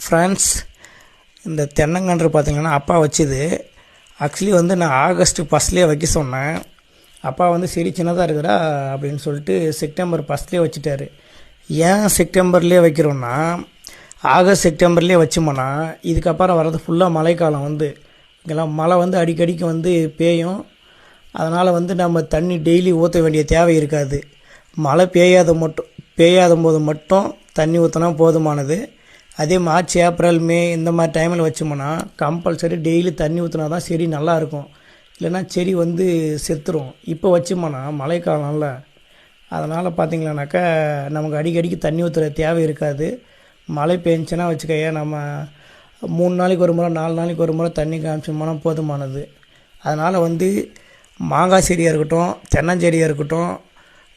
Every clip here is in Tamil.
ஃப்ரெண்ட்ஸ், இந்த தென்னங்கன்று பார்த்திங்கன்னா அப்பா வச்சுது. ஆக்சுவலி வந்து நான் ஆகஸ்ட் ஃபஸ்ட்லேயே வைக்க சொன்னேன். அப்பா வந்து சரி சின்னதாக இருக்குடா அப்படின்னு சொல்லிட்டு செப்டம்பர் ஃபஸ்ட்லேயே வச்சுட்டாரு. ஏன் செப்டம்பர்லேயே வைக்கிறோன்னா, ஆகஸ்ட் செப்டம்பர்லேயே வச்சோம்னா இதுக்கப்புறம் வர்றது ஃபுல்லாக மழைக்காலம். வந்து இங்கெல்லாம் மழை வந்து அடிக்கடிக்கு வந்து பெய்யும். அதனால் வந்து நம்ம தண்ணி டெய்லி ஊற்ற வேண்டிய தேவை இருக்காது. மழை பெய்யாத போது மட்டும் தண்ணி ஊற்றினா போதுமானது. அதே மார்ச், ஏப்ரல், மே இந்த மாதிரி டைமில் வச்சோம்னா கம்பல்சரி டெய்லி தண்ணி ஊற்றினா தான் செடி நல்லாயிருக்கும். இல்லைன்னா செடி வந்து செத்துரும். இப்போ வச்சோம்னா மழைக்காலம்ல, அதனால் பார்த்திங்களானாக்கா நமக்கு அடிக்கடிக்கு தண்ணி ஊற்றுற தேவை இருக்காது. மழை பெஞ்சுன்னா வச்சுக்கையா, நம்ம 3 நாளைக்கு ஒரு முறை 4 நாளைக்கு ஒரு முறை தண்ணி காமிச்சோம்னா போதுமானது. அதனால் வந்து மாங்காய் செடியாக இருக்கட்டும், தென்னஞ்செடியாக இருக்கட்டும்,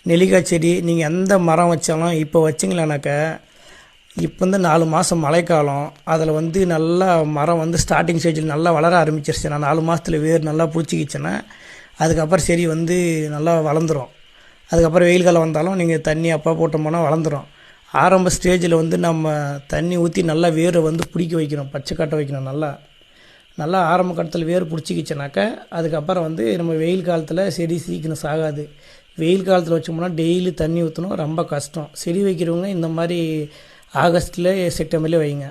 நெல்லிக்காய் செடி, நீங்கள் எந்த மரம் வச்சாலும் இப்போ வச்சிங்களானாக்கா, இப்போ வந்து 4 மாதம் மழைக்காலம். அதில் வந்து நல்லா மரம் வந்து ஸ்டார்டிங் ஸ்டேஜில் நல்லா வளர ஆரம்பிச்சிருச்சுன்னா 4 மாதத்தில் வேர் நல்லா பிடிச்சிக்கிச்சுன்னா அதுக்கப்புறம் செடி வந்து நல்லா வளர்ந்துடும். அதுக்கப்புறம் வெயில் காலம் வந்தாலும் நீங்கள் தண்ணி அப்போ போட்டோம்னா வளர்ந்துடும். ஆரம்ப ஸ்டேஜில் வந்து நம்ம தண்ணி ஊற்றி நல்லா வேரை வந்து பிடிக்க வைக்கணும், பச்சை கட்ட வைக்கணும். நல்லா ஆரம்ப கட்டத்தில் வேர் பிடிச்சிக்கிச்சுனாக்கா அதுக்கப்புறம் வந்து நம்ம வெயில் காலத்தில் செடி சீக்கிரம் சாகாது. வெயில் காலத்தில் வச்சோம்னா டெய்லி தண்ணி ஊற்றணும், ரொம்ப கஷ்டம். செடி வைக்கிறவங்க இந்த மாதிரி ஆகஸ்ட்டில் செப்டம்பர்லேயே வைங்க.